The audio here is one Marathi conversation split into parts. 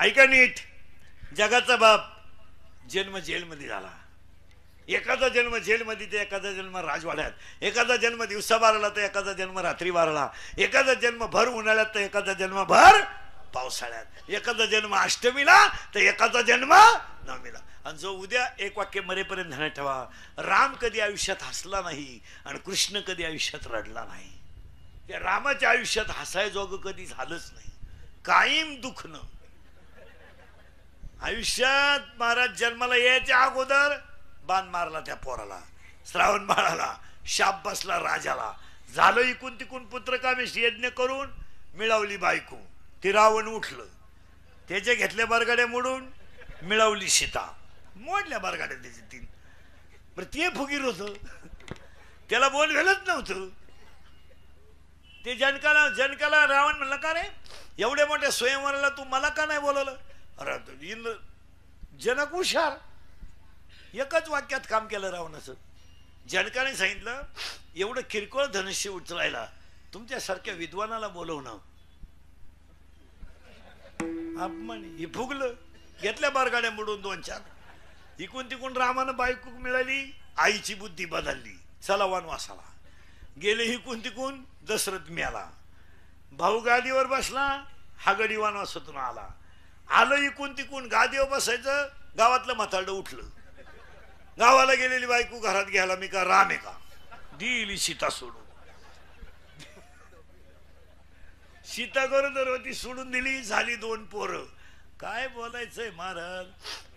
ऐका नीट, जगाचा बाप जन्म जेलमध्ये झाला, एखादा जन्म जेलमध्ये तर एखादा जन्म राजवाड्यात, एखादा जन्म दिवसा बारला तर एखादा जन्म रात्री बारला, एखादा जन्म भर उन्हाळ्यात तर एखादा जन्म भर पावसाळ्यात, एखादा जन्म अष्टमीला तर एखादा जन्म नवमीला. आणि जो उद्या एक वाक्य मरेपर्यंत ध्यानात ठेवा, राम कधी आयुष्यात हसला नाही आणि कृष्ण कधी आयुष्यात रडला नाही. त्या रामाच्या आयुष्यात हसायजोगं कधी झालंच नाही, कायम दुखणं. आयुष्यात महाराज जन्माला यायच्या अगोदर बाण मारला त्या पोराला, श्रावण बाळाला, शाप बसला राजाला, झालं इकून तिकून पुत्रकामेश यज्ञ करून मिळवली बायको, ती रावण उठलं, त्याच्या घेतल्या बरगाड्या मोडून मिळवली सीता, मोडल्या बरगाड्या त्याचे 3. बरं ते फुगीर होत, त्याला बोलवेलच नव्हतं. ते जनकाला रावण म्हणलं, का रे एवढ्या मोठ्या स्वयंवराला तू मला का नाही बोलवलं? अरे इंद्र जनक हुशार, एकच वाक्यात काम केलं रावणाचं. जनकाने सांगितलं, एवढं किरकोळ धनुष्य उचलायला तुमच्यासारख्या विद्वानाला बोलवणं अपमान. हे फुगलं, घेतल्या बारगाड्या मोडून 2-4, इकून तिकून रामानं बायको मिळाली, आईची बुद्धी बदलली, चला वनवासाला गेले. इकून तिकून दशरथ मेला, भाऊ गादीवर बसला, हा गडी वनवासातून आला, आलं इकून तिकून गादीवर बसायचं, गावातलं म्हातारडं उठलं, गावाला गेलेली बायको घरात घ्यायला मी का राम आहे का, दिली सीता सोडून. सीता गरोदर होती, सोडून दिली, झाली 2 पोरं. काय बोलायचंय महाराज,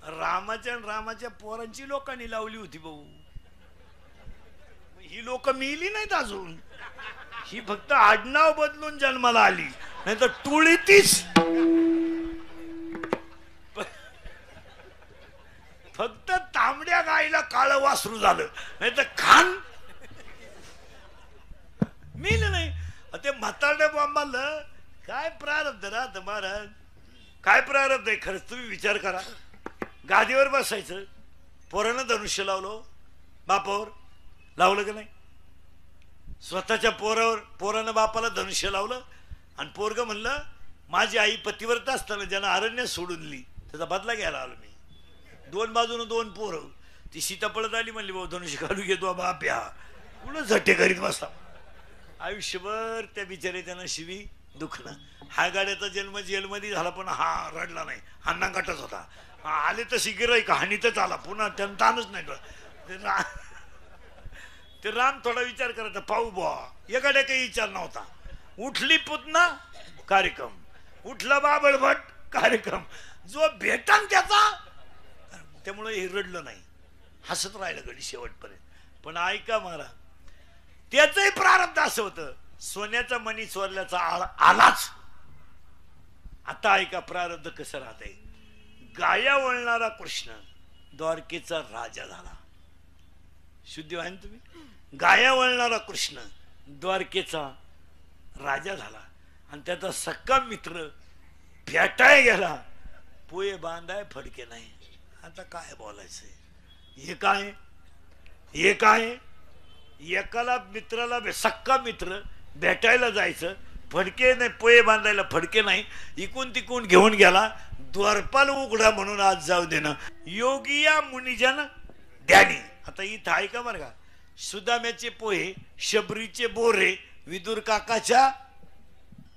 रामाच्या पोरांची लोकांनी लावली होती भाऊ. ही लोक मिली नाहीत अजून, ही फक्त आडनाव बदलून जन्माला आली, नाही तर टोळी तीच. फक्त तांबड्या गायला काळं वासरू झालं, नाही तर खान मिल नाही. ते म्हातारड्या बॉम्बाला काय प्रारब्ध राहत महाराज, काय प्रारब्ध आहे खरंच. तुम्ही विचार करा, गादीवर बसायचं, पोरानं धनुष्य लावलं, बापावर लावलं का नाही? स्वतःच्या पोरानं बापाला धनुष्य लावलं, आणि पोरग म्हणलं माझी आई पतिव्रता असताना ज्यानं अरण्य सोडून दिली त्याचा बदला घ्यायला आलो मी. 2 बाजून 2 पोरं, ती सीता पळत आली, म्हणली भाऊ धनुष्य काढू घेतो बाप्या, पुढं झट्टे करीत बसा. आयुष्यभर त्या बिचारे त्यांना शिवी दुखणं. हा गाड्याचा जन्म जेलमध्ये झाला, पण हा रडला नाही, हा नांगाटच होता. आले तर शिगिराय का हानीतच आला, पुन्हा त्यांना ताणच नाही. ते राम थोडा विचार करायचा, पाहू बुवा, या गाड्या काही विचार नव्हता. उठली पुतना कार्यक्रम, उठला बाबळभट कार्यक्रम, जो भेटन त्याचा. त्यामुळे हे रडलं नाही, हसत राहिलं गडी शेवटपर्यंत. पण ऐका महाराज, त्याचंही प्रारब्ध असं होतं, सोन्याचा मणी चोरल्याचा आलाच. आता ऐका प्रारब्ध कसं राहतंय. गाया वळणारा कृष्ण द्वारकेचा राजा झाला. शुद्ध आहे ना तुम्ही? गाया वळणारा कृष्ण द्वारकेचा राजा झाला, आणि त्याचा सक्का मित्र भेटाय गेला, पोये बांधाय फडके नाही. आता काय बोलायचंय, हे काय एकाला मित्राला सक्का मित्र भेटायला जायचं, फडके नाही, पोये बांधायला फडके नाही, इकून तिकून घेऊन गेला, द्वारपाल उघडा म्हणून आज जाऊ देणं. योगिया मुनिजन ध्यानी. आता इथं ऐका बरं का, सुदाम्याचे पोहे, शबरीचे बोरे, विदुर काकाच्या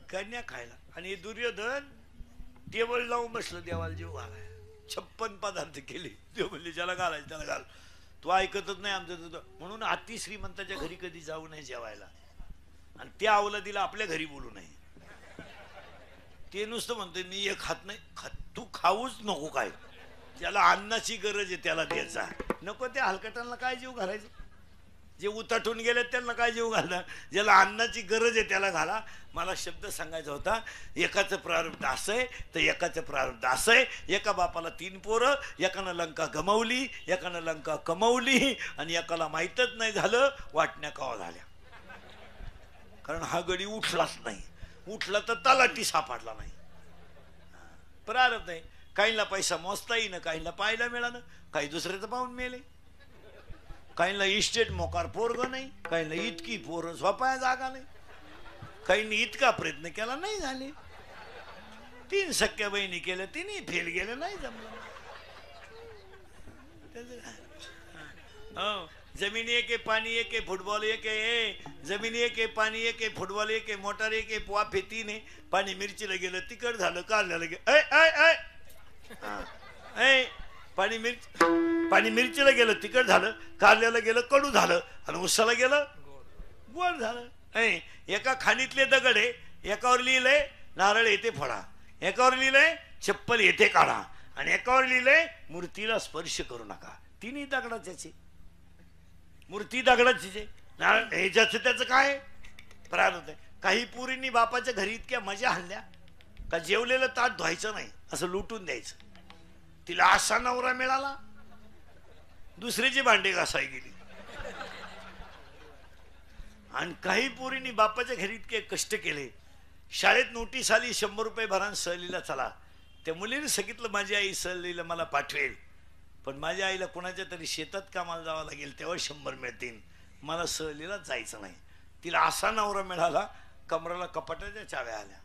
कन्या खायला, आणि दुर्योधन टेबल लावून बसलं देवाला जीव घालाय. 56 पदार्थ केले, देव म्हणले ज्याला घालायचं त्याला घाल, तो ऐकतच नाही आमचं. म्हणून अति श्रीमंताच्या घरी कधी जाऊ नये जेवायला, आणि त्या अवलादीला आपल्या घरी बोलू नये. ते नुसतं म्हणतोय मी एक खात नाही, तू खाऊच नको, काय त्याला अन्नाची गरज आहे त्याला द्यायचा नको. त्या हलकटांना काय जीव घालायचं, जे उताटून गेले त्यांना काय जीव घालणार, ज्याला अन्नाची गरज आहे त्याला घाला. मला शब्द सांगायचा होता, एकाचं प्रारब्ध असं आहे तर एकाचं प्रारब्ध असं आहे. एका बापाला 3 पोरं, एकानं लंका गमावली, एकानं लंका कमावली, आणि एकाला माहीतच नाही झालं वाटण्या कवा झाल्या. कारण हा गडी उठलाच नाही, उठला तर तलाठी सापडला नाही. प्रारब्ध आहे. काहींना पैसा मोजता येईन, काहींना पाहायला मिळालं, काही दुसऱ्याचं पाहून मेले, काहींना इस्टेट मोकार पोरग नाही, काहींना इतकी पोरं झोपाया जागा नाही, काहींनी इतका प्रयत्न केला नाही झाले. 3 सख्या बहिणी केल्या, तिन्ही फेल गेले, नाही जमलं. हो, जमीन एक आहे, पाणी एक आहे, फुटबॉल एक आहे. जमीन एक आहे, पाणी एक आहे, फुटबॉल एक आहे, मोटार एक आहे, वाफे 3 आहे. पाणी मिरचीला गेलं तिखट झालं, कारल्याला गेलं पाणी मिरचीला गेलं तिखट झालं, कारल्याला गेलं कडू झालं, आणि उसाला गेलं गोड झालं. एका खाणीतले दगड आहे, एकावर लिहिलंय नारळ येते फळा, एकावर लिहिलंय चप्पल येते काढा, आणि एकावर लिहिलंय मूर्तीला स्पर्श करू नका. तिन्ही दगडाचे, मूर्ती दगडाची, नारळ ज्याचं त्याचं काय प्रारब्ध आहे. काही पुरींनी बापाच्या घरी इतक्या मजा हल्ल्या का जेवलेलं ताट धुवायचं नाही, असं लुटून द्यायचं. तिला असा नवरा मिळाला, दुसऱ्याची भांडे घासाय गेली. आणि काही पोरींनी बापाच्या घरी इतके कष्ट केले, शाळेत नोटीस आली 100 रुपये भरान सहलीला चला. त्या मुलीने सांगितलं माझी आई सहलीला मला पाठवेल, पण माझ्या आईला कोणाच्या तरी शेतात कामाला जावं लागेल, तेव्हा 100 मिळतील, मला सहलीला जायचं नाही. तिला असा नवरा मिळाला, कमराला कपाटाच्या चाव्या आल्या.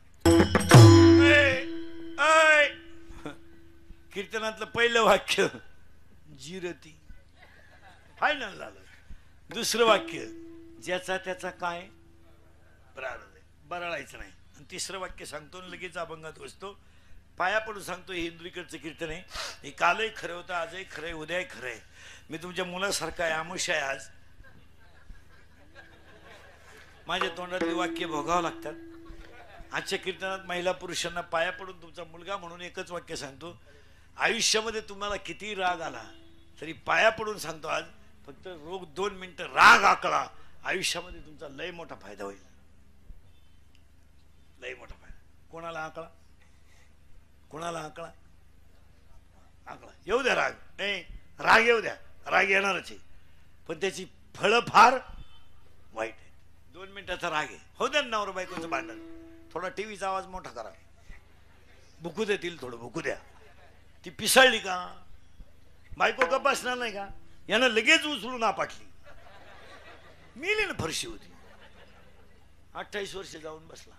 कीर्तनातलं पहिलं वाक्य जिरती फायनल झालं. दुसरं वाक्य ज्याचा त्याचा काय प्रारब्ध आहे, बरळायचं नाही. आणि तिसरं वाक्य सांगतो आणि लगेच अभंगात बसतो. पाया पडून सांगतो, हे इंद्रिकडचं कीर्तन आहे. हे कालही खरं होतं, आजही खरं आहे, उद्याही खरं आहे. मी तुमच्या मुलासारखा आहे, आमुष आहे. आज माझ्या तोंडातली वाक्य भोगावं लागतात. आजच्या कीर्तनात महिला पुरुषांना पाया पडून तुमचा मुलगा म्हणून एकच वाक्य सांगतो. आयुष्यामध्ये तुम्हाला किती राग आला तरी पाया पडून सांगतो, आज फक्त रोग 2 मिनिटं राग आकळा, आयुष्यामध्ये तुमचा लय मोठा फायदा होईल. लय मोठा फायदा. कोणाला आकळा, कोणाला आकळा, आकळा येऊ द्या. राग नाही, राग येऊ द्या, राग येणारच आहे, पण त्याची फळं फार वाईट आहे. 2 मिनिटाचा राग आहे, हो द्या. नवरा बायकोचं भांडण, थोडा टीव्हीचा आवाज मोठा करा, भुकू देतील, थोडं भुकू द्या. ती पिसाळली का, बायको गप्प बसणार नाही का, यानं लगेच उचलून आपटली, मेली ना, फरशी होती. 28 वर्ष जाऊन बसला.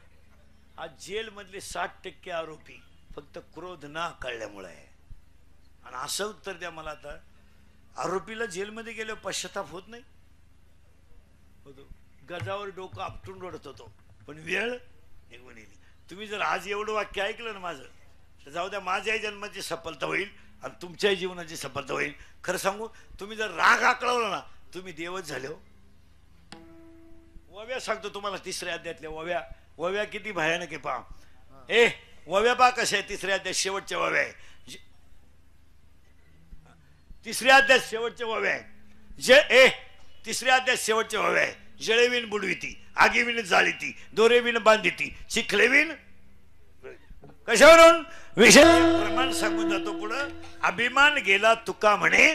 आज जेल मधले 60% आरोपी फक्त क्रोध ना कळल्यामुळे आहे. आणि असं उत्तर द्या मला आता, आरोपीला जेलमध्ये गेल्यावर पश्चाताप होत नाही? होतो. गजावर डोकं आपटून रडत होतो, पण वेळ निघून गेली. तुम्ही जर आज एवढं वाक्य ऐकलं ना माझं, तर जाऊ द्या, माझ्याही जन्माची सफलता होईल आणि तुमच्याही जीवनाची सफलता होईल. खरं सांगू, तुम्ही जर राग आकळवला ना, तुम्ही देवच झाले हो. वव्या सांगतो तुम्हाला, 3ऱ्या अध्यायातल्या वव्या. वव्या किती भयानक आहे पहा. वव्या पहा कशा आहे. 3ऱ्या अध्याय शेवटच्या वव्या आहे. 3ऱ्या अध्याय शेवटच्या वव्या आहे. 3ऱ्या अध्याय शेवटच्या वव्या आहे. जळेविन बुडविती, आगीविन जाळीती, दोरेविन बांधिती, चिखलेविन. कशावरून विषय प्रमाण सांगून जातो पुढं. अभिमान गेला तुका म्हणे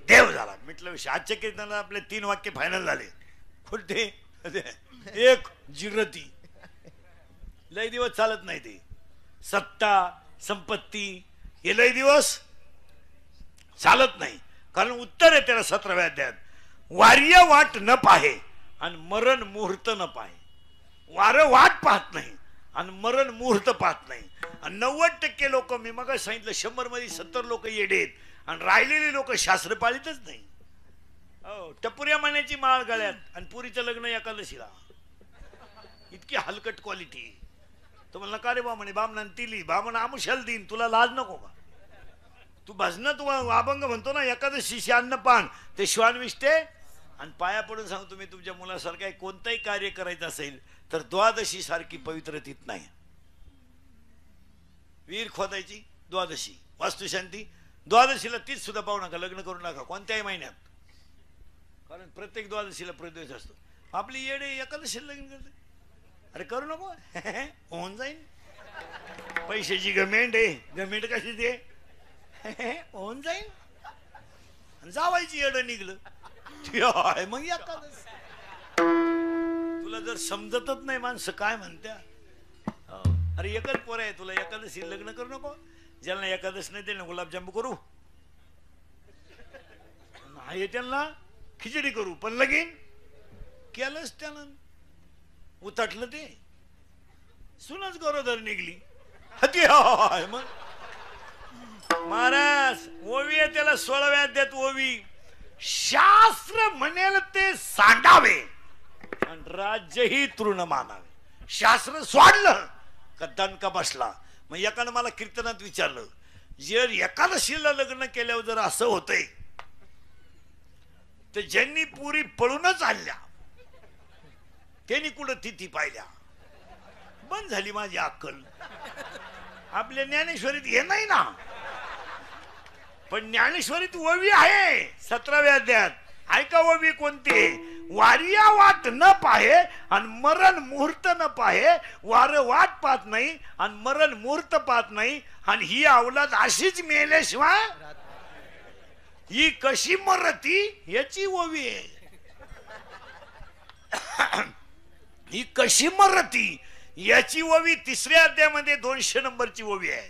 देव झाला. म्हटलं विषय. आजच्या कीर्तनाला आपले 3 वाक्य फायनल झाले. कोणते? एक, जिरती. लय दिवस चालत नाही ते. सत्ता संपत्ती हे लय दिवस चालत नाही. कारण उत्तर आहे त्याला 17व्या अध्यायात. वार्य वाट न पाहे आणि मरण मुहूर्त न पाहे. वारं वाट पाहत नाही आणि मरण मुहूर्त पाहत नाही. आणि 90% लोक, मी मग सांगितलं 100 मध्ये 70 लोक येडेत आणि राहिलेली लोक शास्त्र पाळीतच नाही. हो, टपुऱ्या माण्याची माळ गळ्यात आणि पुरीचं लग्न एकादशीला. इतकी हलकट क्वालिटी. तुम्हाला नका रे बा म्हणे, बामण तिली बामण आमुशाल दिन, तुला लाज नको का? तू भजन, तू अभंग म्हणतो ना, एकादशीशी अन्न पान ते श्वान विष्टे. आणि पाया पडून सांगतो, मी तुमच्या मुलासारखं कोणतंही कार्य करायचं असेल तर द्वादशी सारखी पवित्र तीत नाही. वीर खोदायची द्वादशी, वास्तुशांती द्वादशीला तीच सुद्धा पाहू नका, लग्न करू नका कोणत्याही महिन्यात. कारण प्रत्येक द्वादशीला प्रदोष असतो. आपली येडे एकादशीला लग्न करते. अरे करू नको, होऊन जाईल. पैशाची गमेंट आहे. गमेंट कशी ते होऊन जाईल. जावायची येड निघलं मग एकादश. तुला जर समजतच नाही माणसं काय म्हणत्या. अरे एकच पोर आहे तुला, एकादशी लग्न करू नको. ज्यांना एकादश नाही त्यांना गुलाबजामू करू, नाही त्यांना खिचडी करू. पण लगीन केलंच त्यानं, उतटलं ते. सुनच गरोदर निघली. हती हाय मग महाराज ओवी आहे त्याला 16व्या अध्यायात ओवी शास्त्र म्हणेल ते सांडावे आणि राज्यही तृण मानावे. शास्त्र सोडलं का दणका बसला. मग एकानं मला कीर्तनात विचारलं जर एकादशीला लग्न केल्यावर जर असं होतंय तर ज्यांनी पुरी पळूनच आणल्या त्यांनी कुठं तिथी पाहिल्या. बंद झाली माझी अक्कल. आपल्या ज्ञानेश्वरीत हे नाही ना. पण ज्ञानेश्वरीत ओवी आहे 17व्या अध्यायात. ऐका ओवी कोणती. वारिया वाट न पाहे आणि मरण मुहूर्त न पाहे. वार वाट पाहत नाही आणि मरण मुहूर्त पाहत नाही आणि ही अवलाद अशीच मेल्याशिवाय ही कशी मरती याची ओवी आहे. ही कशी मरती याची ओवी 3ऱ्या अध्यायामध्ये 200 नंबरची ओवी आहे.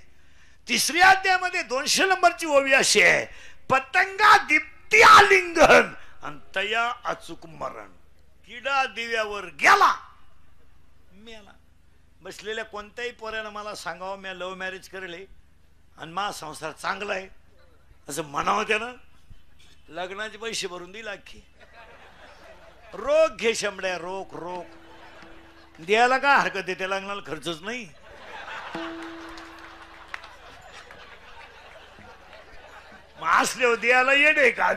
3ऱ्या अध्यायामध्ये 200 नंबरची ओवी अशी आहे. पतंगा दीप्ती आलिंगन आणि तया अचूक मरण. किडा दिव्यावर गेला मेला. बसलेल्या कोणत्याही पोऱ्यानं मला सांगावं मी लव्ह मॅरेज करेल आणि मा संसार चांगला आहे असं म्हणावं त्यानं. लग्नाचे पैसे भरून दिला की रोग घे शंभड्या रोग रोग द्यायला काय हरकत आहे. त्या लग्नाला खर्चच नाही. असले द्यायला येणे का.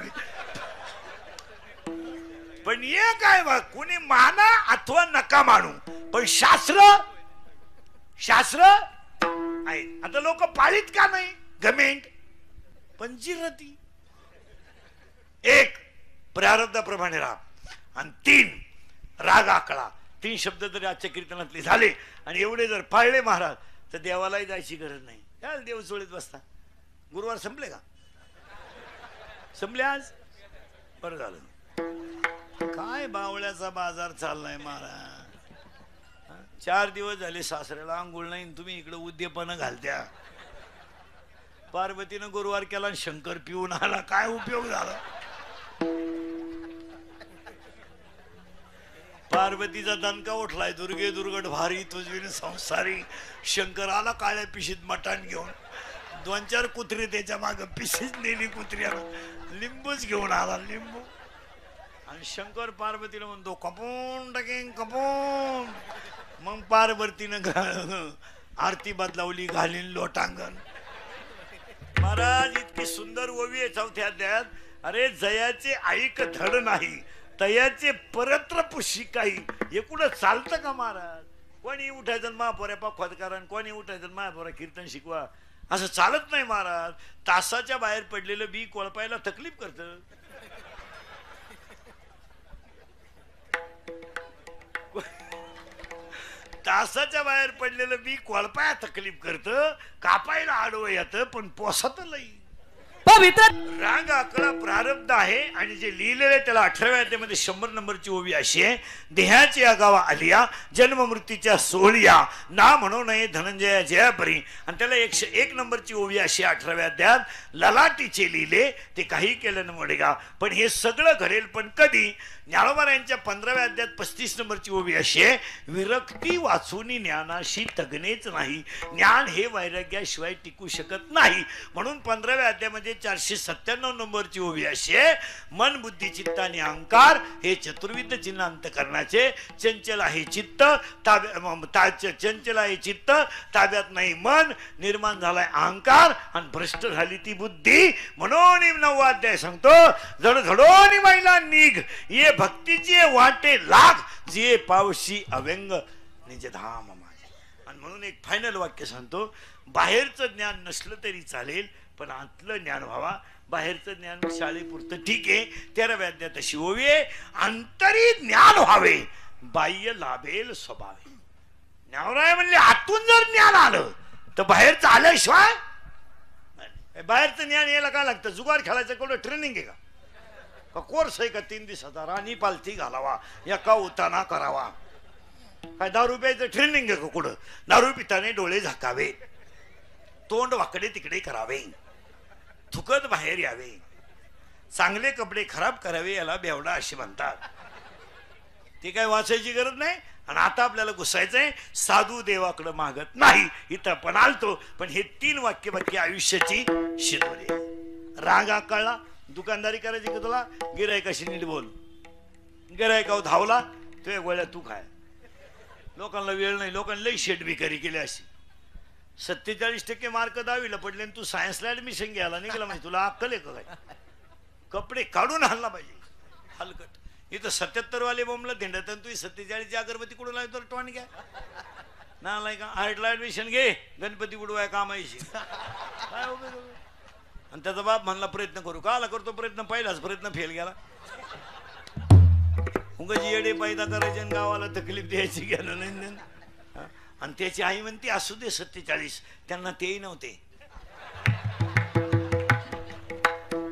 पण ये काय बघ कुणी माना अथवा नका मानू पण शास्त्र शास्त्र आहे. आता लोक पाळीत का नाही गमेंट पंचीरती. 1 प्रारब्धाप्रमाणे राग आणि 3 राग आकळा. 3 शब्द जरी आजच्या कीर्तनातले झाले आणि एवढे जर पाळले महाराज तर देवालाही जायची गरज नाही. काय देव चोळीत बसता. गुरुवार संपले का. संपले आज बरं झालं. काय बावळ्याचा बाजार चाललाय महाराज. 4 दिवस झाले सासऱ्याला आंघोळ नाही तुम्ही इकडे उद्यपन घालत्या. पार्वतीनं गुरुवार केला आणि शंकर पिऊन आला. काय उपयोग झाला. पार्वतीचा दणका उठलाय. दुर्गे दुर्गट भारी तुझविन संसारी. शंकर आला काळ्या पिशीत मटाण घेऊन. 2-4 कुत्री त्याच्या माग पिशीच नेली. कुत्र्याला लिंबूच घेऊन आला लिंबू. आणि शंकर पार्वतीला म्हणतो कपून टाकेन कपून. मग पार्वतीनं आरती बदलावली घालीन लोटांगण. महाराज इतकी सुंदर ओवी आहे 4थ्या अध्यायात. अरे जयाचे ऐक धड नाही तयाचे परत्र पुशी काही. हे कुठं चालतं का महाराज. कोणी उठायचं महापोऱ्या खोदकारा कोणी उठायचं महापोऱ्या कीर्तन शिकवा असं चालत नाही महाराज. तासाच्या बाहेर पडलेलं बी कोळपायला तकलीफ करतं. तासाच्या बाहेर पडलेलं बी कोळपाया तकलीफ करतं. कापायला आडवं येतं पण पोसत लई. पवित्र राग आकडा प्रारब्ध आहे आणि जे लिहिलेलं त्याला 18व्या अध्यायामध्ये 100 नंबरची ओवी अशी आहे. देहाची आगावा आलिया जन्म मृत्यूच्या सोहळ्या ना म्हणू नये धनंजया जयापरी. आणि त्याला 101 नंबरची ओवी अशी 18व्या अध्यायात. ललाटीचे लिहिले ते काही केलं न मोडेगा पण हे सगळं घडेल पण कधी. ज्ञानोबारायांच्या 15व्या अध्यायात 35 नंबरची ओवी अशी आहे. विरक्ती वाचून ज्ञानाशी तगणेच नाही. ज्ञान हे वैराग्याशिवाय टिकू शकत नाही. म्हणून 15व्या अध्यायामध्ये 497 नंबरची ओवी अशी आहे. मन बुद्धी चित्त आणि अहंकार हे चतुर्विध चिन्ह अंतःकरणाचे. चंचल आहे चित्त चंचल आहे चित्त ताब्यात नाही मन. निर्माण झालाय अहंकार आणि भ्रष्ट झाली ती बुद्धी. म्हणून 9वा अध्याय सांगतो जड झडोनी महिला निघ ये भक्तीचे वाटे लाग जे पावशी अव्यंग निज धाम माझे. आणि म्हणून एक फायनल वाक्य सांगतो. बाहेरचं ज्ञान नसलं तरी चालेल पण आतलं ज्ञान व्हावा. बाहेरचं ज्ञान शाळेपुरतं ठीक आहे. 13व्या अध्यायात अशी ओवी आहे. अंतरी ज्ञान व्हावे बाह्य लाभेल स्वभावे. ज्ञानराय म्हणले आतून जर ज्ञान आलं तर बाहेरचं आल्याशिवाय. बाहेरचं ज्ञान यायला काय लागतं. जुगार खेळायचं कोणतं ट्रेनिंग आहे का कोर्स आहे का 3 दिवसाचा. राणी पालथी घालावा एका उताना करावा. काय 10 रुपयाचं ट्रेनिंग आहे का कुठं. दारू पिताने डोळे झाकावे तोंड वाकडे तिकडे करावे थुकत बाहेर यावे चांगले कपडे खराब करावे याला बेवडा असे म्हणतात. ते काय वाचायची गरज नाही. आणि आता आपल्याला घुसायचंय साधू देवाकडे मागत नाही. इथं पण आलतो, पण हे 3 वाक्य आयुष्याची शिदोरी. रागा कळला, दुकानदारी करायची का तुला, गिरायकाशी नीट बोल. गिरायकाव धावला तुझ्या गोळ्या तू खाय. लोकांना वेळ नाही, लोकांना लई शेट बिकारी केली अशी. 47% मार्क 10वीला पडले आणि तू सायन्सला ऍडमिशन घ्यायला निघाला म्हणजे तुला अक्कल आहे का काय? कपडे काढून हल्ला पाहिजे हलकट. इथं 77 वाले बोंबला धेंडत आणि तुझी 47ची अगरबत्ती कुठून लावतो टोन घ्या ना का. आर्टला ऍडमिशन घे, गणपती बुडवाय कामायची काय उपयोग. आणि त्याचा बाप म्हणला प्रयत्न करू का आला करतो प्रयत्न, पहिलाच प्रयत्न फेल गेला. उगाची येडे पैदा करायचे आणि गावाला तकलीफ द्यायची गेलं नाही. आणि त्याची आई म्हणते असू दे 47, त्यांना तेही नव्हते.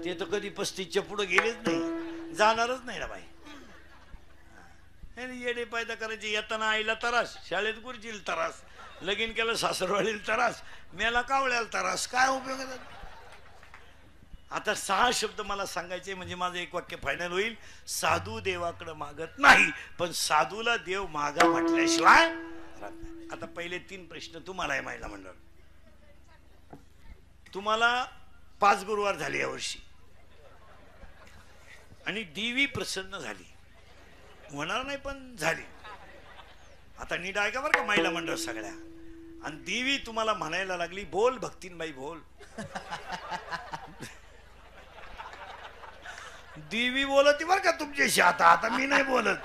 ते तर कधी 35च्या पुढे गेलेच नाही, जाणारच नाही ना बाई. येडे पैदा करायचे. येताना आईला त्रास, शाळेत गुरुजीला त्रास, लगीन केलं सासरवाडीला त्रास, मेला कावळ्याला त्रास, काय उपयोग. आता 6 शब्द मला सांगायचे म्हणजे माझं एक वाक्य फायनल होईल. साधू देवाकडे मागत नाही, पण साधूला देव मागा म्हटल्याशिवाय. आता पहिले 3 प्रश्न तुम्हाला आहे महिला मंडळ. तुम्हाला 5 गुरुवार झाले यावर्षी आणि देवी प्रसन्न झाली, होणार नाही पण झाली. आता नीट ऐका बरं का महिला मंडळ सगळ्या. आणि देवी तुम्हाला म्हणायला लागली बोल भक्तीनबाई बोल. देवी बोलती बरं का तुमच्याशी. आता मी नाही बोलत.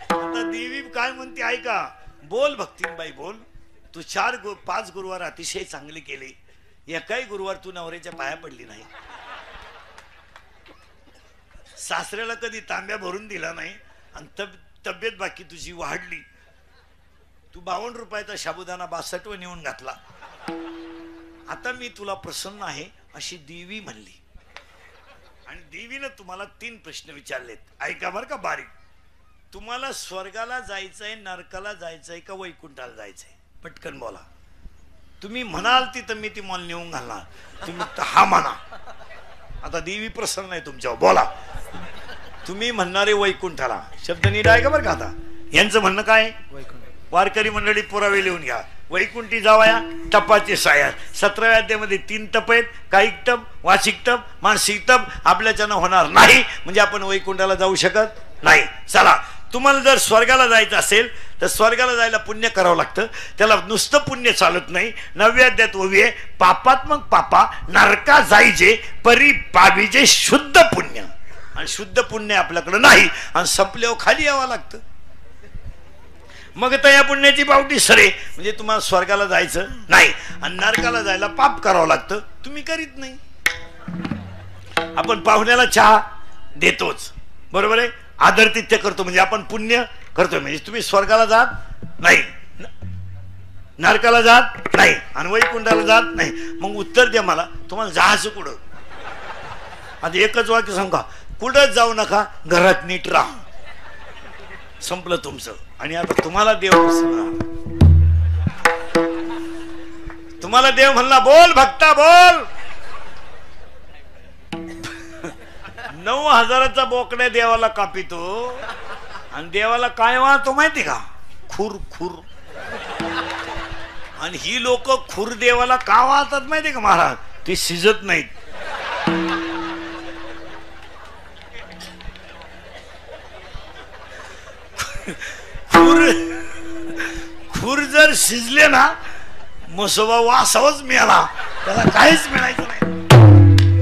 आता देवी काय म्हणते ऐका. बोल भक्तीनबाई बोल. तू 5 गुरुवार अतिशय चांगले केले, एकाही गुरुवार तू नवऱ्याच्या पाया पडली नाही, सासऱ्याला कधी तांब्या भरून दिला नाही, आणि तब्येत बाकी तुझी वाढली. तू 52 रुपयाचा साबुदाणा 62 नेऊन घातला. आता मी तुला प्रसन्न आहे अशी देवी म्हणली. आणि देवीनं तुम्हाला 3 प्रश्न विचारलेत, ऐका बरं का बारीक. तुम्हाला स्वर्गाला जायचंय, नरकाला जायचंय का वैकुंठाला जायचंय? पटकन बोला. तुम्ही म्हणाल तिथं मी तुम्हाला नेऊन घालणार, तुम्ही हा म्हणा. आता देवी प्रसन्न आहे तुमच्यावर, बोला. तुम्ही म्हणणारे वैकुंठाला. शब्द नीट आहे का बरं का. आता यांचं म्हणणं काय? वारकरी मंडळी पुरावे लिहून घ्या. वैकुंठी जावया टपाचे साया. 17व्या अध्यायामध्ये 3 टप आहेत. कायिक टप, वाचिक टप, मानसिक टप. आपल्याच्यानं होणार नाही म्हणजे आपण वैकुंठाला जाऊ शकत नाही. चला, तुम्हाला जर स्वर्गाला जायचं असेल तर स्वर्गाला जायला पुण्य करावं लागतं. त्याला नुसतं पुण्य चालत नाही. 9व्या अध्यायात ओवी आहे, पापात्मक पापा नरका जायचे परी पाविजे शुद्ध पुण्य. आणि शुद्ध पुण्य आपल्याकडे नाही, आणि संपल्यावर खाली यावं लागतं. मग तर या पुण्याची पावटी सरे म्हणजे तुम्हाला स्वर्गाला जायचं नाही, आणि नरकाला जायला पाप करावं लागतं. तुम्ही करीत नाही. आपण पाहुण्याला चहा देतोच, बरोबर आहे, आदरातिथ्य करतो म्हणजे आपण पुण्य करतोय. म्हणजे तुम्ही स्वर्गाला जात नाही, नरकाला जात नाही, आणि वैकुंठाला जात नाही. मग उत्तर द्या मला, तुम्हाला जायचं कुठं? आता एकच वाक्य सांगा, कुठंच जाऊ नका, घरात नीट राहा. संपलं तुमचं. आणि आता तुम्हाला देव तुम्हाला देव म्हणला बोल भक्ता बोल. 9,000चा बोकड्या देवाला कापितो, आणि देवाला काय वाहतो माहिती का? खुर खुर. आणि ही लोक खुर देवाला का वाहतात माहिती का महाराज? ते शिजत नाहीत. खुर जर शिजले ना, मसोबा वासावच मिळाला, त्याला काहीच मिळायचं नाही.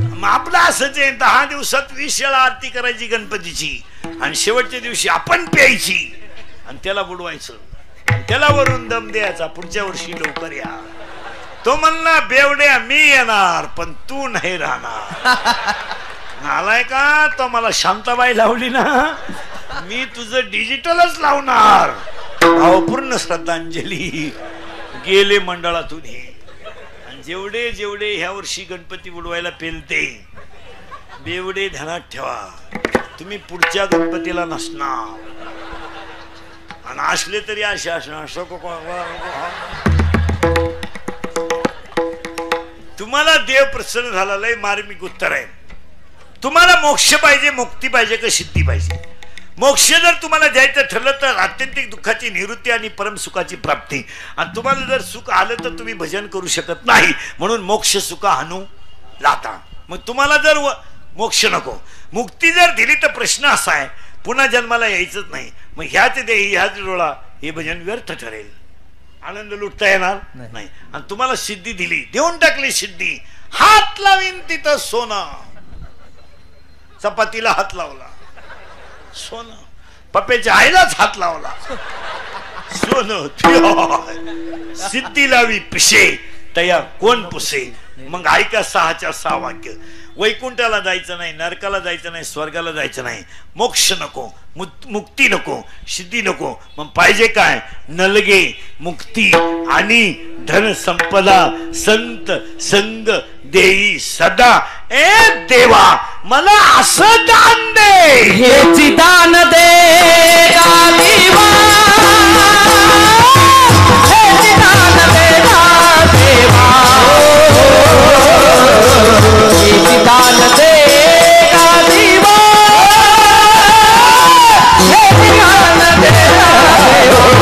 मग आपलं असंच आहे, 10 दिवसात 20 वेळा आरती करायची गणपतीची, आणि शेवटच्या दिवशी आपण प्यायची, आणि त्याला बुडवायचं, त्याला वरून दम द्यायचा, पुढच्या वर्षी लवकर या. तो म्हणला बेवड्या मी येणार पण तू नाही राहणार. आलाय का? तो मला शांताबाई लावली ना, मी तुझं डिजिटलच लावणार. भावपूर्ण श्रद्धांजली. गेले मंडळातून हे. जेवढे जेवढे ह्या वर्षी गणपती बुडवायला पेलते, बेवडे ध्यानात ठेवा, तुम्ही पुढच्या गणपतीला नसणार, आणि असले तरी असे असणार. तुम्हाला देव प्रसन्न झाला, लय मार्मिक उत्तर आहे. तुम्हाला मोक्ष पाहिजे, मुक्ती पाहिजे का सिद्धी पाहिजे? मोक्ष जर तुम्हाला द्यायचं ठरलं तर आत्यंतिक दुःखाची निवृत्ती आणि परमसुखाची प्राप्ती. आणि तुम्हाला जर सुख आलं तर तुम्ही भजन करू शकत नाही, म्हणून मोक्ष सुख हानू लाता. मग तुम्हाला जर मोक्ष नको, मुक्ती जर दिली तर प्रश्न असा आहे पुन्हा जन्माला यायचंच नाही. मग ह्याच देही ह्याच डोळा हे भजन व्यर्थ ठरेल, आनंद लुटता येणार नाही. आणि तुम्हाला सिद्धी दिली, देऊन टाकली सिद्धी, हात लावीन तिथं सोनं. चपातीला हात लावला सोनं, पप्प्याच्या आईलाच हात लावला सोनं. सिद्धी लावी पिशे तया कोण पुसे. मग ऐका 6च्या 6 वाक्य. वैकुंठाला जायचं नाही, नरकाला जायचं नाही, स्वर्गाला जायचं नाही, मोक्ष नको, मुक्ती नको, सिद्धी नको. मग पाहिजे काय? नलगे मुक्ती आणि धन संपदा संत संग देई सदा. ए देवा मला असं दान दे, हेची दान दे गा देवा, हेची दान दे गा देवा, हेची दान दे गा देवा, हेची दान दे गा देवा,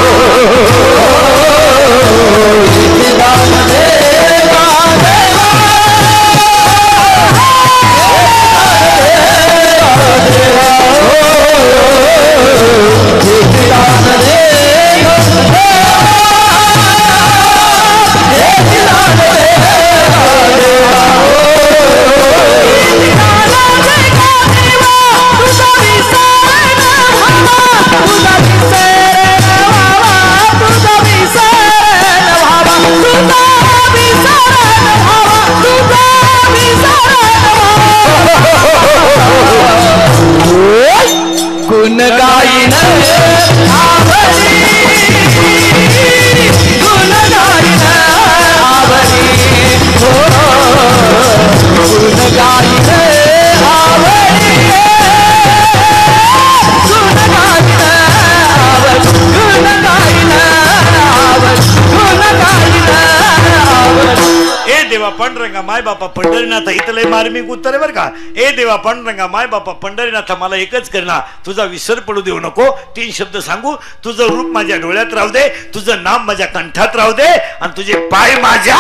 हेची दान दे गा देवा. गुण गाईन आवडी, गुण गाईन आवडी, हो गुण गाईन आवडी, गुण गाईन आवडी, गुण गाईन आवडी, गुण गाईन आवडी. ए देवा पांडुरंगा माय बापा पंढरीनाथ, इथं लय मार्मिक उत्तर आहे बरं का. ए देवा पांडुरंगा माय बापा पंढरीनाथ, मला एकच करणार, तुझा विसर पडू देऊ नको. 3 शब्द सांगू, तुझं रूप माझ्या डोळ्यात राहू दे, तुझं नाम माझ्या कंठात राहू दे, आणि तुझे पाय माझ्या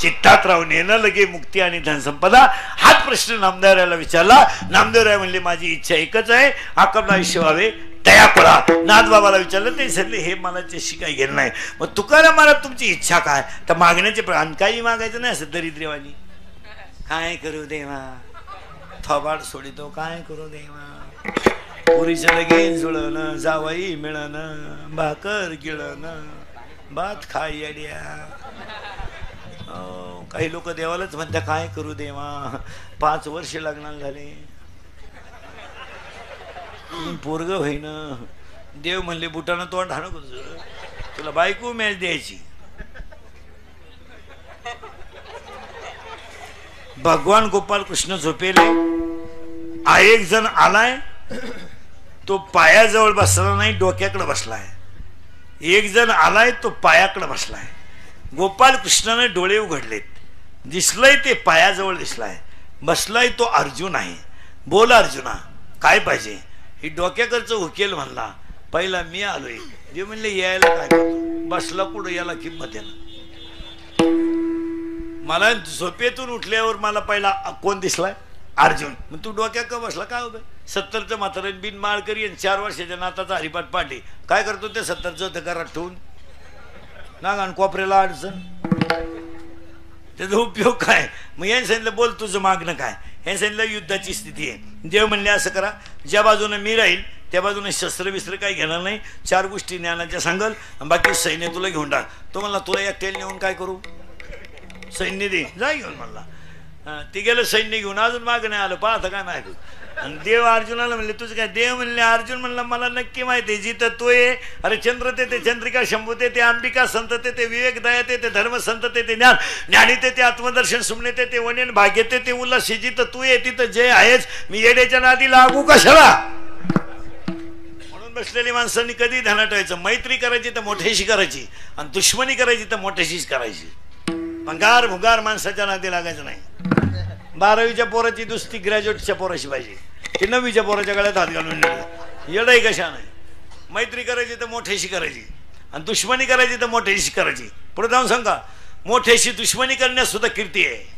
चित्तात राहून येणं लगे मुक्ती आणि धनसंपदा. हाच प्रश्न नामदेवरायाला विचारला. नामदेवराय म्हणले माझी इच्छा एकच आहे, आकबला आयुष्य व्हावे दया पडा. नाथबाबाला विचारलं ते सांगले हे मला त्याशी काही घेणं नाही. मग तुकाराम मला तुमची इच्छा काय? तर मागण्याचे आणि काही मागायचं नाही असं दरिद्रेवानी. काय करू देवा, थोबाड सोडितो काय करू देवा, पुरीचं लगेच जुळणं, जावई मिळणं, भाकर गिळणं, भात खाई अड्या. काही लोक देवालाच म्हणतात काय करू देवा, 5 वर्ष लग्नाला झाले, पोरग होईन. देव म्हणले बुटानं तोंड हाणू तुला बायको मॅच द्यायची. भगवान गोपाल कृष्ण झोपेले. एक जण आलाय, तो पायाजवळ बसला नाही, डोक्याकडे बसलाय. एक जण आलाय, तो पायाकडे बसलाय. गोपाल कृष्णाने डोळे उघडलेत, दिसलंय ते पायाजवळ दिसलाय. बसलाय तो अर्जुन आहे. बोल अर्जुना काय पाहिजे? ही डोक्याकडचं उकेल म्हणला. पहिला मी आलोय. जे म्हणले यायला काय करतो, बसला कुठं याला किंमत आहे ना. मला झोपेतून उठल्यावर मला पहिला कोण दिसलाय? अर्जुन. मग तू डोक्या का बसला काय होतं? 70चं म्हातारं बिन माळ करी आणि 4 वर्षाच्या नाताचा हरिपाठ पाठी काय करतो ते 70चं घरात ठेवून नाग आणि कोपऱ्याला अडचण, त्याचा उपयोग काय? मग यांनी सांगितलं बोल तुझं मागणं काय? हे सांगितलं युद्धाची स्थिती आहे. देव म्हणले असं करा, ज्या बाजूने मी राहील त्या बाजूने शस्त्र बिस्त्र काही घेणार नाही, 4 गोष्टी ज्ञानाच्या सांगल, बाकी सैन्य तुला घेऊन टाक. तो म्हणला तुला एकट्याला नेऊन काय करू, सैन्य दे जा घेऊन. म्हणला ते गेलं सैन्य घेऊन, अजून मागं नाही आलं. पाहता काय माहिती. आणि देव अर्जुनाला म्हणले तुझं काय? देव म्हणले अर्जुन म्हणला मला नक्की माहिती आहे जिथं तो आहे. अरे चंद्र ते चंद्रिका शंभू ते अंबिका संत ते विवेक दया ते धर्म संत ते ज्ञान ज्ञानी ते आत्मदर्शन सुमने ते वनेन भाग्य ते उल्हास जिथं तू आहे तिथं जय आहेच. मी येड्याच्या नादी लागू कशाला? म्हणून बसलेली माणसांनी कधी ध्यानात ठेवायचं, मैत्री करायची तर मोठ्याशी करायची आणि दुश्मनी करायची तर मोठ्याशीच करायची. भंगार भुगार माणसाच्या नादी लागायचं नाही. 12वीच्या पोराची दुसरी ग्रॅज्युएटच्या पोराशी पाहिजे, ते 9वीच्या पोराच्या गळ्यात हात घालून येडाई कशा नाही. मैत्री करायची तर मोठ्याशी करायची आणि दुश्मनी करायची तर मोठ्याशी करायची. पुढे जाऊन सांगा, मोठ्याशी दुश्मनी करण्यास सुद्धा कीर्ती आहे.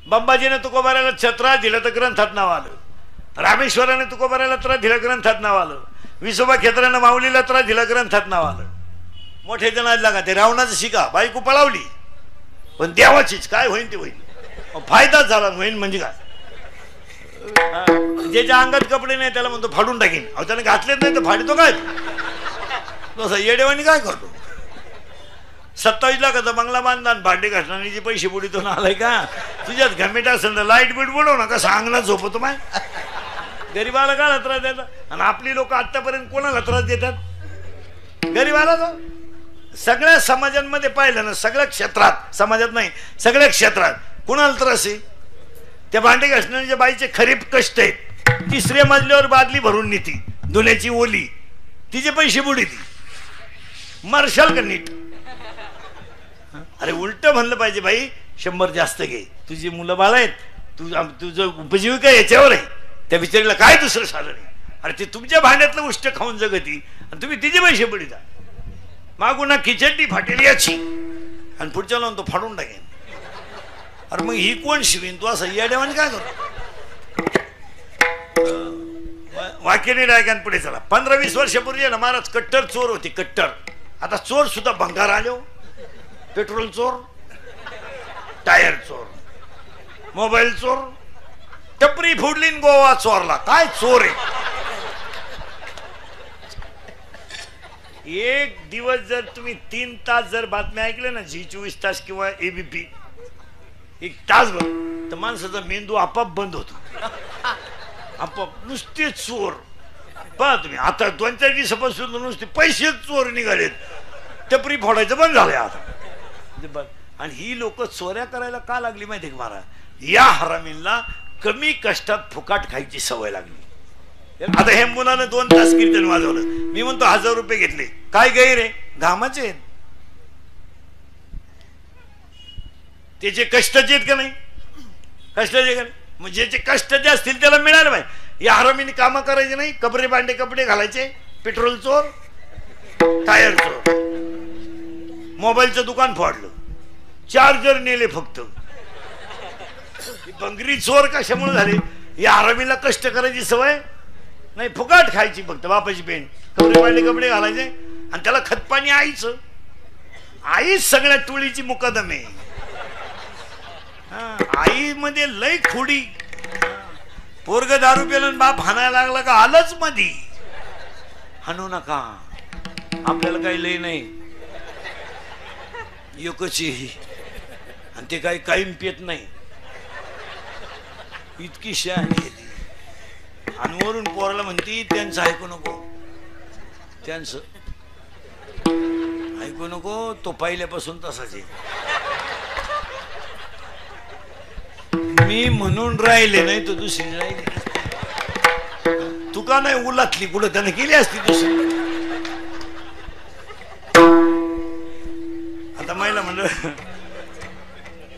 बंबाजीने तुकोबाराला छत्रा दिलं तर ग्रंथात नाव आलं. रामेश्वराने तुकोबाराला त्रास दिला ग्रंथात नाव आलं. विसोबा खेत्रानं माऊलीला त्रास दिला ग्रंथात नाव आलं. मोठे जण लागा ते रावणाचं शिका, बायको पळावली पण देवाचीच, काय होईल ते होईल. फायदाच झाला, होईल म्हणजे काय. ज्याच्या अंगात कपडे नाही त्याला म्हणतो फाडून टाकीन. अहो त्याने घातलेच नाही तर फाडतो काय तसं येडेवानी काय करतो. 27 लाखाचा बंगला बांधला आणि भांडे घासणारीचे पैसे बुडीतून आलाय का. तुझ्यात घमेट असेल तर लाईट बीट बुडव ना, कसं अंगणात झोपतो माय. गरीबाला काय त्रास देतात आणि आपली लोक आतापर्यंत कोणाला त्रास देतात. गरीबाला तो सगळ्या समाजांमध्ये पाहिलं ना, सगळ्या क्षेत्रात, समाजात नाही सगळ्या क्षेत्रात कोणाला त्रास आहे. त्या भांडे घासणाऱ्या बाईचे खरे कष्ट आहेत. 3ऱ्या मजल्यावर बादली भरून नेती धुण्याची ओली, तिचे पैसे बुडीती. मार्शाल का नीट. अरे उलट म्हणलं पाहिजे, बाई 100 जास्त घे, तुझी मुलं बाळ आहेत, तुझं उपजीविका याच्यावर आहे. त्या बिचारीला काय दुसरं झालं नाही. अरे ते तुमच्या भांड्यातलं उष्ट खाऊन जगती आणि तुम्ही तिचे पैसे बुडीता. मागून खिचडी फाटेल याची आणि पुढच्या लावून तो फाडून टाकेन. अरे मग ही कोण शिवीन तू असं या देवाने काय करतो. वाक्याने डायकान पुढे चला. 15-20 वर्षापूर्वी ना महाराज कट्टर चोर होती, कट्टर. आता चोर सुद्धा भंगार आलो. पेट्रोल चोर, टायर चोर, मोबाईल चोर, टपरी फोडली गोवा चोरला. काय चोर आहे. एक दिवस जर तुम्ही 3 तास जर बातम्या ऐकल्या ना, झी 24 तास किंवा एबीपी 1 तासभर, तर माणसाचा मेंदू आपाप बंद होतो. आपाप नुसते चोर पहा तुम्ही. आता 2-4 दिवसापासून नुसते पैसे चोर निघालेत. टपरी फोडायचं बंद झालंय आता. आणि ही लोक चोऱ्या करायला का लागली माहिती का महाराज. या हरामींना कमी कष्टात फुकाट खायची सवय लागली. आता हे मुलाने 2 तास कीर्तन वाजवलं, मी म्हणतो 1000 रुपये घेतले. काय गैर आहे, घामाचे आहेत. त्याचे कष्टाचे आहेत का नाही, कष्टाचे का नाही. मग ज्याचे कष्ट जे असतील त्याला मिळालं पाहिजे. या हरामीने कामं करायचे नाही, कपडे भांडे कपडे घालायचे. पेट्रोल चोर, टायर चोर, मोबाईलचं दुकान फोडलं, चार्जर नेले फक्त. बंगरी चोर कशामुळे झाले. या हरामीला कष्ट करायची सवय नाही, फुकाट खायची फक्त. बापाची पेन, कपडे भांडे कपडे घालायचे आणि त्याला खतपाणी आईचं. आईच सगळ्या टोळीची मुकादम आहे. आई मध्ये लय खोडी. पोरग दारू पेलं बाप हाणायला लागला का आलंच मधी. हाणू नका, आपल्याला काही लय नाही, एकची. आणि ते काही कायम पेत नाही, इतकी शहाणी आहे ती. आणि वरून पोराला म्हणती त्यांचं ऐकू नको, त्यांचं ऐकू नको. तो पहिल्यापासून तसाच आहे. मी म्हणून राहिले नाही तर दुसरी राहिली. तू का नाही उलातली कुठं, त्याने केली असती दुसरी. आता महिला म्हणलं,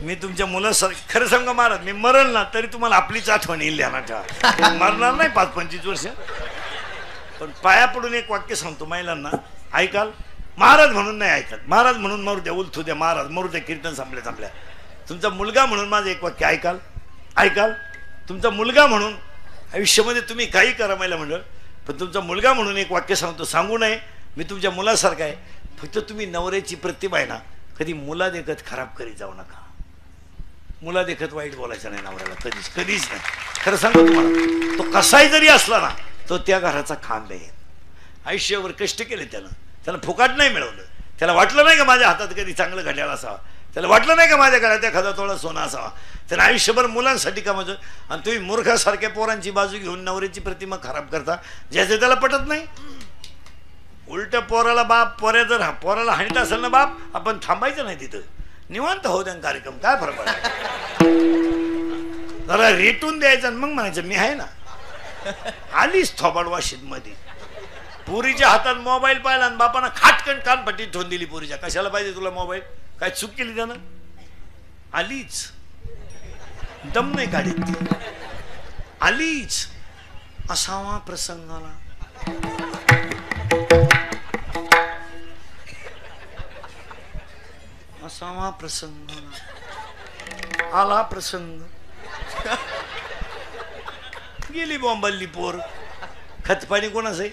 मी तुमच्या मुलासारखं खरं सांगा महाराज, मी मरल ना तरी तुम्हाला आपलीच आठवण येईल ध्यानात ठेवा. मरणार नाही 5-25 वर्ष. पण पाया पडून एक वाक्य सांगतो महिलांना, ऐकाल. महाराज म्हणून नाही ऐकत, महाराज म्हणून मरू द्या, उलथू द्या, महाराज मरू द्या, कीर्तन संपल्या. तुमचा मुलगा म्हणून माझं एक वाक्य ऐकाल. ऐकाल. तुमचा मुलगा म्हणून आयुष्यामध्ये तुम्ही काही करा महिला मंडळ, पण तुमचा मुलगा म्हणून एक वाक्य सांगतो, सांगू नये. मी तुमच्या मुलासारखा आहे. फक्त तुम्ही नवऱ्याची प्रतिभा आहे ना, कधी मुला देखत खराब करीत जाऊ नका. मुला देखत वाईट बोलायचं नाही नवऱ्याला, कधीच कधीच नाही. खरं सांगतो तुम्हाला, तो कसाही जरी असला ना, तो त्या घराचा खांब आहे. आयुष्यावर कष्ट केले त्याला फुकाट नाही मिळवलं. त्याला वाटलं नाही का माझ्या हातात कधी चांगलं घड्याळ असावा, त्याला वाटलं नाही का माझ्या गळ्यात एखादा थोडा सोना असावा. त्यानं आयुष्यभर मुलांसाठी कामाचं. आणि तुम्ही मूर्खासारख्या पोरांची बाजू घेऊन नवऱ्याची प्रतिमा खराब करता, ज्याचे त्याला पटत नाही. उलट पोराला बाप, पोराला हाणीत असेल ना बाप, आपण थांबायचं नाही तिथं, निवांत होऊ द्या कार्यक्रम, काय फरक पडला. जरा रेटून द्यायचं मग म्हणायचं मी आहे ना. आलीच थोबाड वाशीत मध्ये. पुरीच्या हातात मोबाईल पाहिला आणि बापानं खाटकन कानपट्टी ठेवून दिली पुरीच्या. कशाला पाहिजे तुला मोबाईल, काय चूक केली त्यानं. आलीच, दम नाही काढीत, आलीच. असावा प्रसंगाला असावा प्रसंगाला आला प्रसंग गेली बॉम्बल्ली पोर खतपाणी कोणाच आहे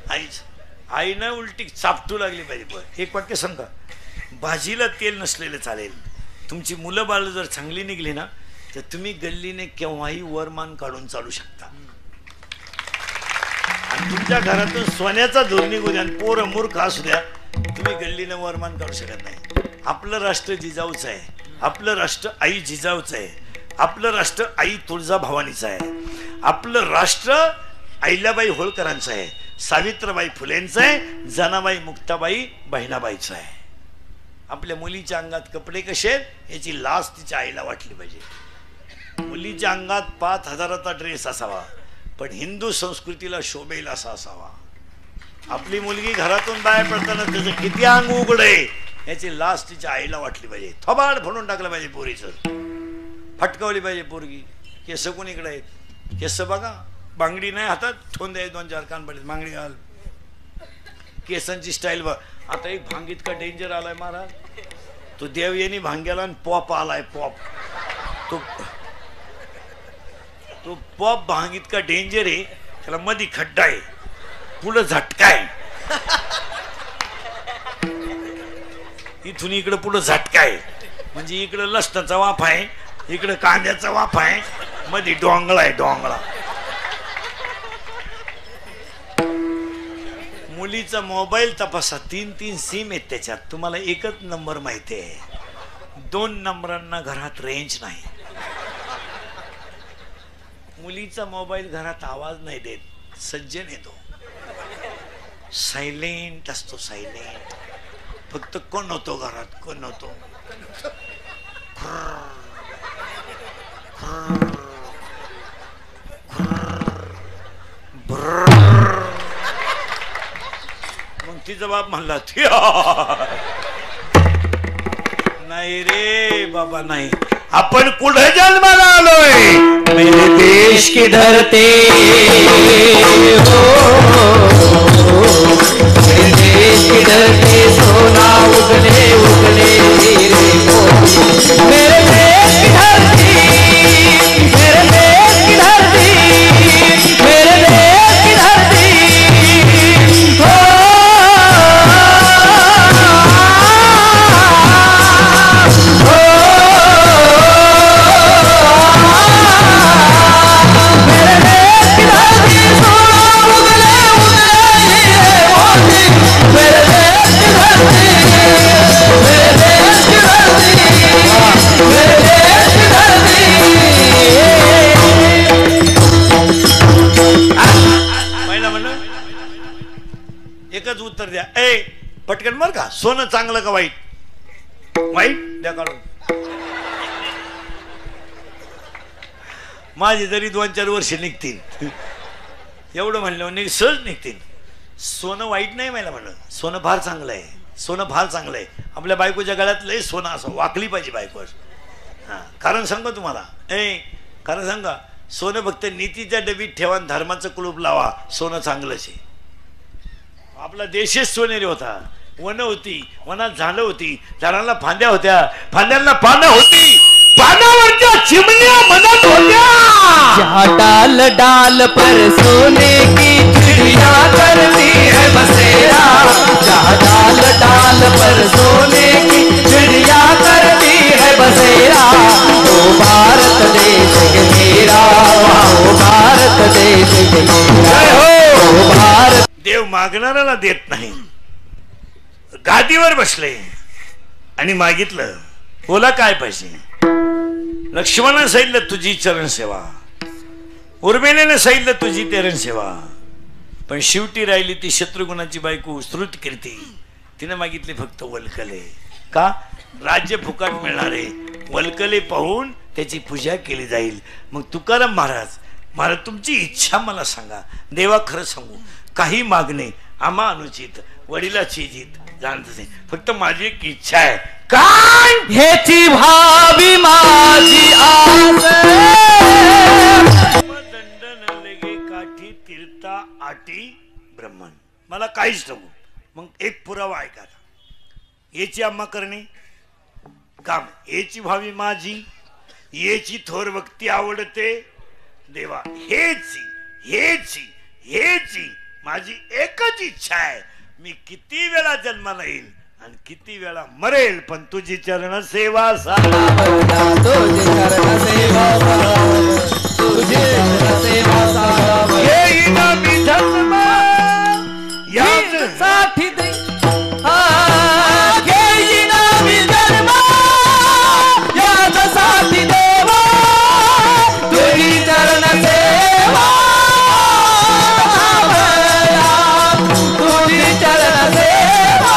आईच आईनं उलटी चापटू लागली पाहिजे पण एक वाक्य सांगा भाजीला तेल नसलेलं चालेल तुमची मुलं बाळ जर चांगली निघली ना तर तुम्ही गल्लीने केव्हाही वरमान काढून चालू शकता आणि तुमच्या घरातून सोन्याचा धूर निघू द्या पोर मूर्ख असू द्या तुम्ही गल्लीने वरमान काढू शकत नाही आपलं राष्ट्र जिजाऊचं आहे आपलं राष्ट्र आई जिजाऊचं आहे आपलं राष्ट्र आई तुळजाभवानीचं आहे आपलं राष्ट्र अहिल्याबाई होळकरांचं आहे सावित्रीबाई फुलेंचं आहे जनाबाई मुक्ताबाई बहिणाबाईचं आहे आपल्या मुलीच्या अंगात कपडे कसे आहेत याची लाज तिच्या आईला वाटली पाहिजे मुलीच्या अंगात 5,000चा ड्रेस असावा पण हिंदू संस्कृतीला शोभेल असा असावा आपली मुलगी घरातून बाहेर पडताना त्याचं किती अंग उघड आहे याची लाज तिच्या आईला वाटली पाहिजे थोबाड फोडून टाकलं पाहिजे पोरीचं फटकावली पाहिजे पोरगी केस कोणीकडे आहेत केस बघा बांगडी नाही हातात ठोन द्याय 2-4 कान पडले बांगडी घाल केसांची स्टाईल बघ आता एक भांग इतका डेंजर आलाय महाराज तो देवयानी भांग्याला आणि पॉप आलाय पॉप तो पॉप भांग इतका डेंजर आहे त्याला मधी खड्डा आहे पुढं झटका आहे इथून इकडं पुढं झटका आहे म्हणजे इकडं लसणाचा वाफ आहे इकडं कांद्याचा वाफ आहे मध्ये डोंगळा आहे डोंगळा मुलीचा मोबाईल तपासा 3 सिम आहेत त्याच्यात तुम्हाला एकच नंबर माहिती आहे 2 नंबरांना घरात रेंज नाही मुलीचा मोबाईल घरात आवाज नाही देत सज्जन येतो सायलेंट असतो सायलेंट फक्त कोण होतो घरात कोण होतो मग तिचा बाप म्हणला नाही रे बाबा नाही आपण कुठे जन्माला आलोय मेरे देश की धरती हो मेरे देश की धरती सोना उगले उगले हीरे मोती मेरे देश की धरती मेरे देश की धरती मेरे देश की धरती हो एकच उत्तर द्या ए पटकन बर का सोनं चांगलं का वाईट वाईट द्या काढून माझी तरी 2-4 वर्ष निघतील एवढं म्हणलं सहज निघतील सोनं वाईट नाही मला म्हणलं सोनं फार चांगलं आहे सोनं फार चांगलं आहे आपल्या बायकोच्या गळ्यात लय सोनं असं वाकली पाहिजे बायको हा कारण सांगा तुम्हाला कारण सांगा सोनं फक्त नीतीच्या डबीत ठेवा धर्माचं कुलूप लावा सोनं चांगलंच आहे आपला देशच सोनेरी होता वन होती वनात झाडं होती झाडांना फांद्या होत्या फांद्यांना पानं होती पानावरच्या चिमण्या मनात होत्या डाल डाल पर सोने की चिड़िया करती है बसेरा डाल डाल पर सोने की चिड़िया करती है बसेरा वो भारत देश मेरा वो भारत देश मेरा हो भारत देव मागणाऱ्याला देत नाही गादीवर बसले आणि मागितलं बोला काय पाहिजे लक्ष्मणानं सांगितलं तुझी चरण सेवा उर्मिलेने सांगितलं तुझी तेरण सेवा पण शेवटी राहिली ती शत्रुघ्नाची बायको श्रुतकीर्ती तिने मागितले फक्त वल्कले का राज्य फुकट मिळणारे वल्कले पाहून त्याची पूजा केली जाईल मग तुकाराम महाराज तुमची इच्छा मला सांगा देवा खरं सांगू काही मागणे आम्हा अनुचित वडिलाची जित जाणत फक्त माझी एक इच्छा आहे काय हेची भावी माझी आस दंडन लगे आटी ब्रह्मन. मला काहीच नको. मग एक पुरावा ऐका. याची आम्हा करणे काम, याची भावी माझी, याची थोर भक्ती आवडते देवा. हेची माझी एकच इच्छा आहे. मी किती वेळा जन्माला येईल आणि किती वेळा मरेल, पण तुझी चरण सेवा तुझी चरण सेवा तुझी चरण सेवा येईन मी जन्म याच साठी दे घेईन मी जन्म यासाठी देवा तुझी चरण सेवा तुझी चरण सेवा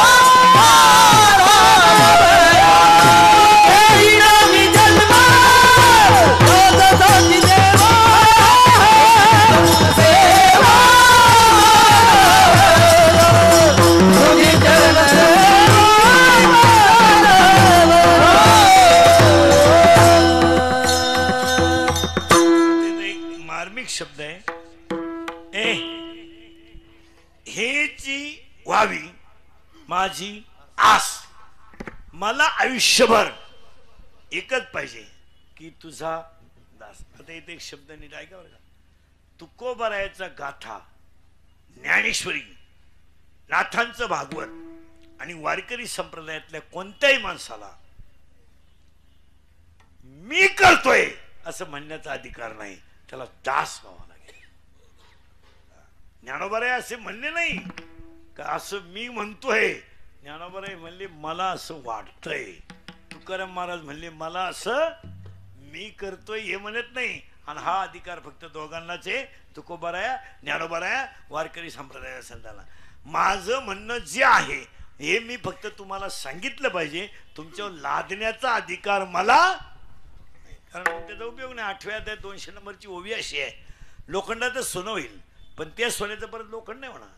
घेईन मी जन्म यासाठी देवा सेवा तुझी चरण एक मार्मिक शब्द आहे. हेची व्हावी माझी आस. मला आयुष्यभर एकच पाहिजे की तुझा दास. आता इथे एक शब्द नीट ऐका बरं का. तुकोबारायाचा गाथा, ज्ञानेश्वरी, नाथांचं भागवत आणि वारकरी संप्रदायातल्या कोणत्याही माणसाला मी करतोय असं म्हणण्याचा अधिकार नाही. त्याला दास व्हावा लागेल. ज्ञानोबाराय असे म्हणले नाही का असं मी म्हणतोय. ज्ञानोबाराय म्हणले मला असं वाटतंय. तुकाराम महाराज म्हणले मला असं मी करतोय हे म्हणत नाही. आणि हा अधिकार फक्त दोघांनाच आहे, तुकोबाराया ज्ञानोबाराया वारकरी संप्रदाय संतांना. माझं म्हणणं जे आहे हे मी फक्त तुम्हाला सांगितलं पाहिजे. तुमच्यावर लादण्याचा अधिकार मला, कारण त्याचा उपयोग नाही. 8व्या अध्यायात 200 नंबरची ओवी अशी आहे, लोखंडाचं सोनं होईल पण त्या सोन्याचं परत लोखंड नाही होणार.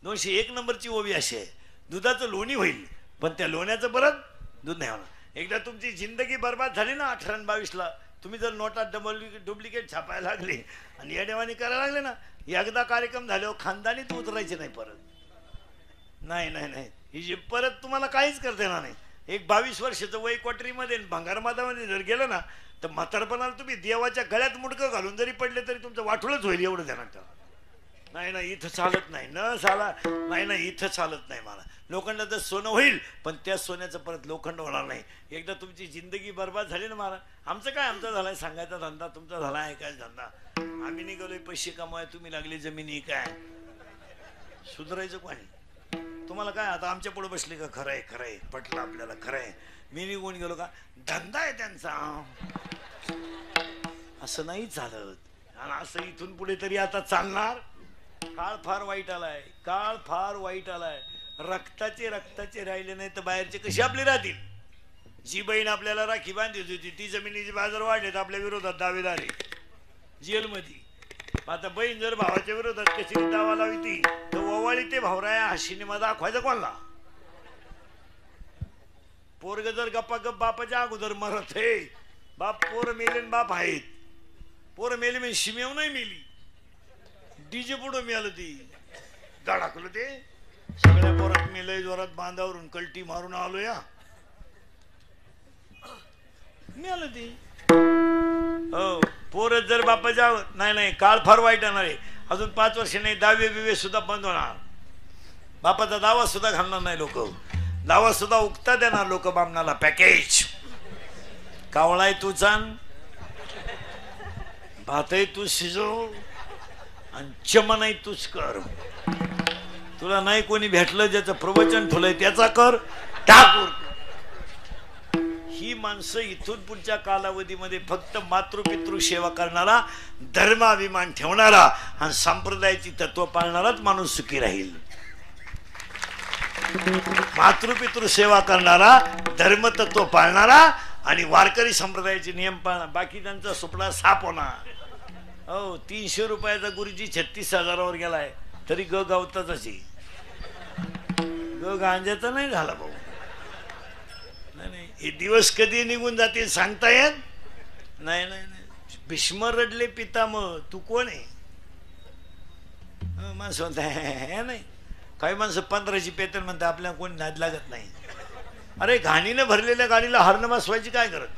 201 नंबरची ओवी अशी आहे, दुधाचं लोणी होईल पण त्या लोण्याचं परत दूध नाही होणार. एकदा तुमची जिंदगी बर्बाद झाली ना 18 आणि 22ला, तुम्ही जर नोटात डुप्लिकेट छापायला लागले आणि या देवानी करायला लागले ना, एकदा कार्यक्रम झाल्यावर खानदानीत उतरायचे नाही परत. नाही नाही नाही, ही जी परत तुम्हाला काहीच करता येणार नाही. एक 22 वर्षाचं वय क्वाटरीमध्ये भंगारमादामध्ये जर गेलं ना तर म्हातारपणाला तुम्ही देवाच्या गळ्यात मुडकं घालून जरी पडले तरी तुमचं वाटोळच होईल. एवढं ध्यानात ठेवा. नाही नाही इथं चालत नाही, न साला नाही नाही इथं चालत नाही. मला लोखंडाचं सोनं होईल पण त्या सोन्याचं परत लोखंड होणार नाही. एकदा तुमची जिंदगी बर्बाद झाली ना महाराज. आमचं काय, आमचा झालाय सांगायचा धंदा, तुमचा झाला आहे काय धंदा. आम्ही निघालोय पैसे कमवाय, तुम्ही लागले जमिनी काय. सुधारायचं कोणी तुम्हाला काय. आता आमच्या पुढे बसले का खरंय खरंय पटलं आपल्याला खरंय. मी निघून गेलो का धंदा आहे त्यांचा. असं नाही चालत. आणि असं इथून पुढे तरी आता चालणार. काळ फार वाईट आलाय, काळ फार वाईट आलाय. रक्ताचे राहिले नाही तर बाहेरचे कसे आपले राहतील. जी बहीण आपल्याला राखी बांधत होती ती जमिनीचे बाजार वाढलेत आपल्या विरोधात दावेदार आहे जेलमध्ये. आता बहीण जर भावाच्या विरोधात कशी दावा लावी ती तर ओवाळी ते भावराया हा सिनेमा दाखवायचा कोणला. पोरग जर गप्पा गप बापाच्या अगोदर मरत हे बाप पोर मेले बाप आहेत. पोर मेले म्हणजे शिमेव नाही मेली, डीजे पुढं मिळालं ती धडाकलं ते सगळ्या पोरात मेलय जोरात बांधावरून कलटी मारून आलो या मिळालं ती. हो पोरच जर बापाच्या नाही नाही काळ फार वाईट येणार आहे. अजून 5 वर्ष नाही दावे बिवे सुद्धा बंद होणार. बापाचा दावा सुद्धा घालणार नाही लोक. दावा सुद्धा उगता देणार लोक बामणाला. पॅकेज कावळाय तू चान, भातही तू शिजव आणि चमनही तूच कर. तुला नाही कोणी भेटलं ज्याचं प्रवचन ठेवलंय त्याचा कर ठाकूर. ही माणसं इथून पुढच्या कालावधीमध्ये फक्त मातृपितृ सेवा करणारा, धर्माभिमान ठेवणारा आणि संप्रदायाची तत्व पाळणाराच माणूस सुखी राहील. मातृपितृ सेवा करणारा, धर्मतत्व पाळणारा आणि वारकरी संप्रदायाचे नियम पाळणार. बाकी त्यांचा सुपडा साप होणार. हो 300 रुपयाचा गुरुजी 36,000वर गेलाय तरी ग गावताच ग गांजाचा नाही झाला भाऊ. नाही हे दिवस कधी निघून जातील सांगता येत नाही. नाही भीष्म रडले पितामह, तू कोण आहे. माणसं म्हणता हे नाही, काही माणसं 15ची पेतर म्हणतात, आपल्याला कोणी नाद लागत नाही. अरे घाणीनं भरलेल्या गाडीला हॉर्न बसवायची काय गरज?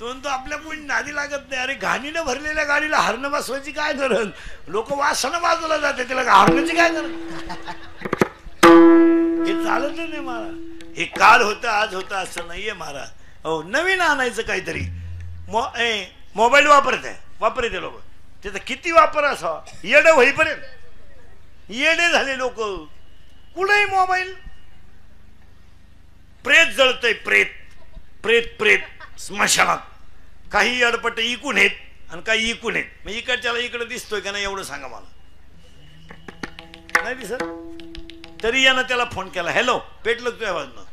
तो आपल्या कोणी नादी लागत नाही. अरे घाणीनं भरलेल्या गाडीला हॉर्न बसवायची काय गरज? लोक वासानं बाजूला जाते, त्याला हॉर्नची काय गरज? हे चालत नाही महाराज. हे काल होतं आज होतं असं नाहीये महाराज. हो, नवीन आणायचं काहीतरी. मोबाईल वापरते लोक, त्याचा किती वापर असावा, येडे होईपर्यंत येडे झाले लोक. कुठेही मोबाईल. प्रेत जळतय, प्रेत प्रेत प्रेत स्मशानात. काही अडपट इकून येत आणि काही इकून येत. मग इकडच्याला इकडे दिसतोय का नाही एवढं सांगा मला. नाही दिसत तरी यानं त्याला फोन केला, हॅलो पेटलं तुझ्या बाजून.